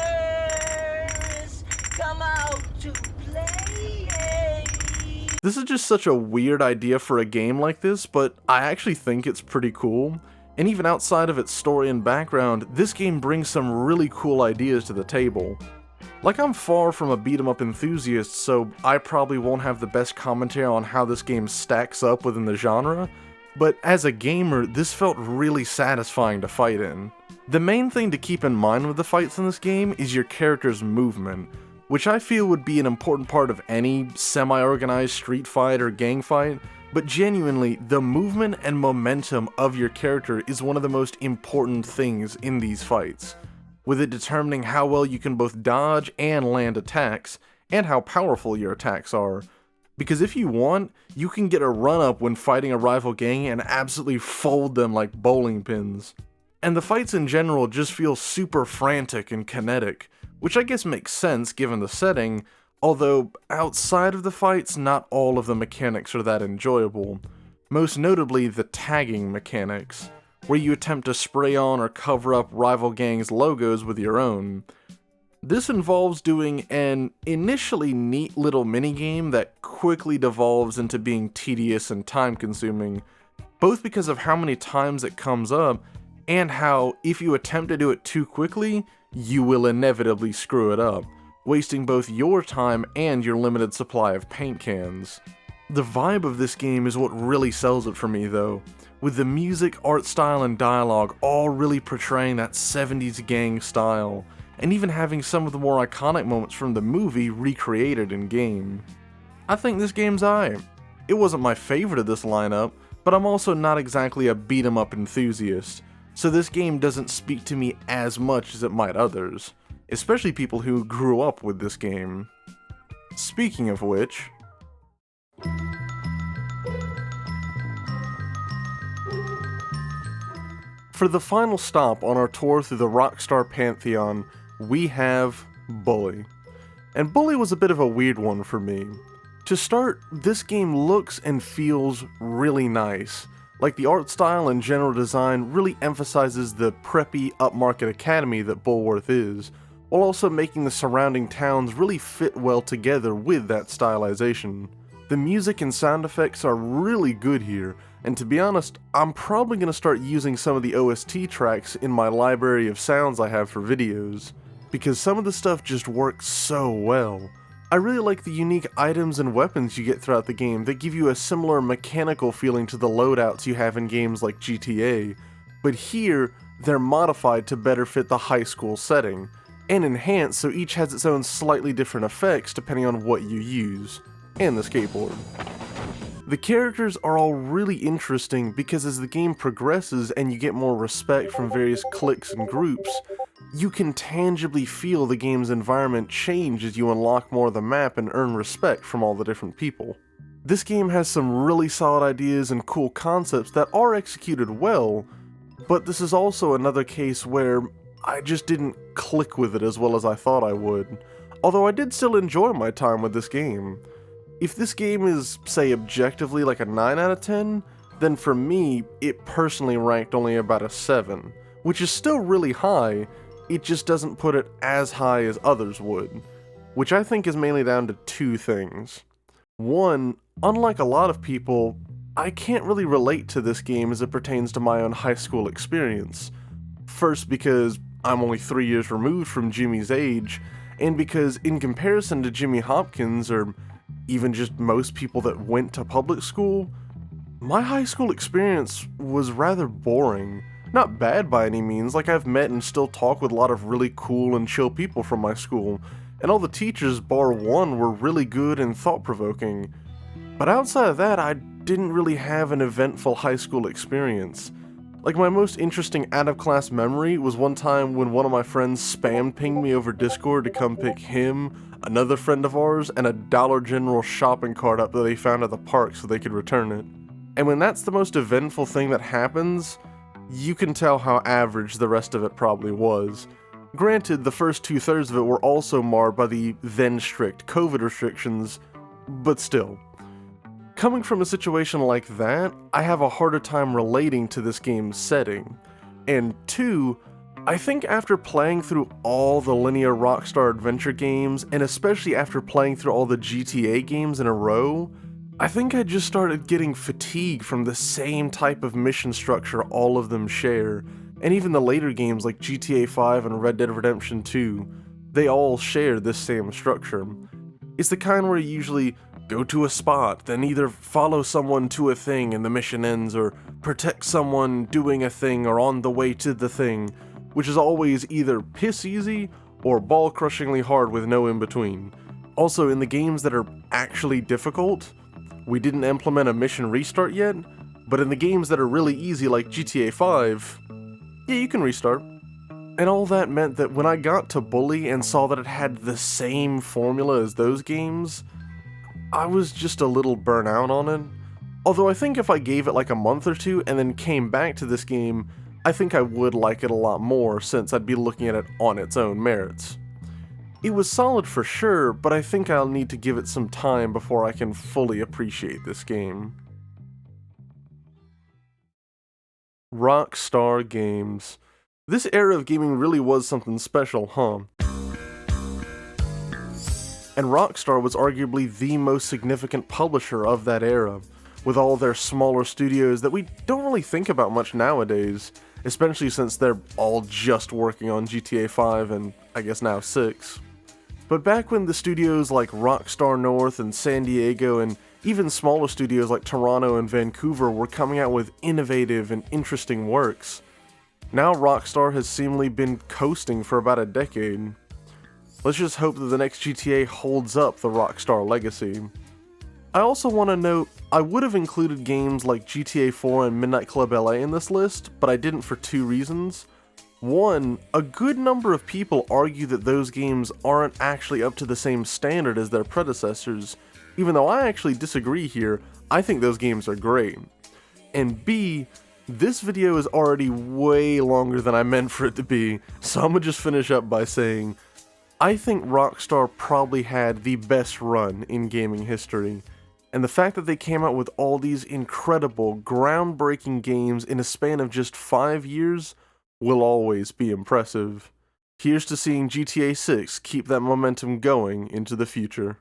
This is just such a weird idea for a game like this, but I actually think it's pretty cool. And even outside of its story and background, this game brings some really cool ideas to the table. Like, I'm far from a beat-em-up enthusiast, so I probably won't have the best commentary on how this game stacks up within the genre, but as a gamer, this felt really satisfying to fight in. The main thing to keep in mind with the fights in this game is your character's movement, which I feel would be an important part of any semi-organized street fight or gang fight, but genuinely, the movement and momentum of your character is one of the most important things in these fights, with it determining how well you can both dodge and land attacks, and how powerful your attacks are. Because if you want, you can get a run-up when fighting a rival gang and absolutely fold them like bowling pins. And the fights in general just feel super frantic and kinetic, which I guess makes sense given the setting, although outside of the fights, not all of the mechanics are that enjoyable. Most notably the tagging mechanics, where you attempt to spray on or cover up rival gangs' logos with your own. This involves doing an initially neat little minigame that quickly devolves into being tedious and time-consuming, both because of how many times it comes up, and how, if you attempt to do it too quickly, you will inevitably screw it up, wasting both your time and your limited supply of paint cans. The vibe of this game is what really sells it for me though, with the music, art style, and dialogue all really portraying that 70s gang style, and even having some of the more iconic moments from the movie recreated in game. I think this game's aight. It wasn't my favorite of this lineup, but I'm also not exactly a beat-em-up enthusiast, so this game doesn't speak to me as much as it might others, especially people who grew up with this game. Speaking of which, for the final stop on our tour through the Rockstar Pantheon, we have Bully. And Bully was a bit of a weird one for me. To start, this game looks and feels really nice. Like, the art style and general design really emphasizes the preppy, upmarket academy that Bulworth is, while also making the surrounding towns really fit well together with that stylization. The music and sound effects are really good here, and to be honest, I'm probably going to start using some of the OST tracks in my library of sounds I have for videos, because some of the stuff just works so well. I really like the unique items and weapons you get throughout the game that give you a similar mechanical feeling to the loadouts you have in games like GTA, but here, they're modified to better fit the high school setting, and enhanced so each has its own slightly different effects depending on what you use, and the skateboard. The characters are all really interesting because as the game progresses and you get more respect from various cliques and groups, you can tangibly feel the game's environment change as you unlock more of the map and earn respect from all the different people. This game has some really solid ideas and cool concepts that are executed well, but this is also another case where I just didn't click with it as well as I thought I would, although I did still enjoy my time with this game. If this game is, say, objectively like a 9 out of 10, then for me, it personally ranked only about a 7, which is still really high, it just doesn't put it as high as others would, which I think is mainly down to two things. One, unlike a lot of people, I can't really relate to this game as it pertains to my own high school experience. First, because I'm only 3 years removed from Jimmy's age, and because in comparison to Jimmy Hopkins, or even just most people that went to public school, my high school experience was rather boring. Not bad by any means, like I've met and still talk with a lot of really cool and chill people from my school, and all the teachers bar one were really good and thought-provoking. But outside of that, I didn't really have an eventful high school experience. Like, my most interesting out-of-class memory was one time when one of my friends spam-pinged me over Discord to come pick him, another friend of ours, and a Dollar General shopping cart up that they found at the park so they could return it. And when that's the most eventful thing that happens, you can tell how average the rest of it probably was. Granted, the first 2/3 of it were also marred by the then strict COVID restrictions, but still. Coming from a situation like that, I have a harder time relating to this game's setting. And two, I think after playing through all the linear Rockstar adventure games, and especially after playing through all the GTA games in a row, I think I just started getting fatigue from the same type of mission structure all of them share, and even the later games like GTA 5 and Red Dead Redemption 2, they all share this same structure. It's the kind where you usually go to a spot, then either follow someone to a thing and the mission ends, or protect someone doing a thing or on the way to the thing, which is always either piss easy or ball-crushingly hard with no in-between. Also, in the games that are actually difficult, we didn't implement a mission restart yet, but in the games that are really easy like GTA 5, yeah, you can restart. And all that meant that when I got to Bully and saw that it had the same formula as those games, I was just a little burnt out on it. Although I think if I gave it like a month or two and then came back to this game, I think I would like it a lot more since I'd be looking at it on its own merits. It was solid for sure, but I think I'll need to give it some time before I can fully appreciate this game. Rockstar Games. This era of gaming really was something special, huh? And Rockstar was arguably the most significant publisher of that era, with all their smaller studios that we don't really think about much nowadays, especially since they're all just working on GTA 5 and I guess now 6. But back when the studios like Rockstar North and San Diego and even smaller studios like Toronto and Vancouver were coming out with innovative and interesting works, now Rockstar has seemingly been coasting for about a decade. Let's just hope that the next GTA holds up the Rockstar legacy. I also want to note, I would have included games like GTA 4 and Midnight Club LA in this list, but I didn't for two reasons. One, a good number of people argue that those games aren't actually up to the same standard as their predecessors, even though I actually disagree here. I think those games are great. And B, this video is already way longer than I meant for it to be, so I'm gonna just finish up by saying, I think Rockstar probably had the best run in gaming history, and the fact that they came out with all these incredible, groundbreaking games in a span of just 5 years will always be impressive. Here's to seeing GTA 6 keep that momentum going into the future.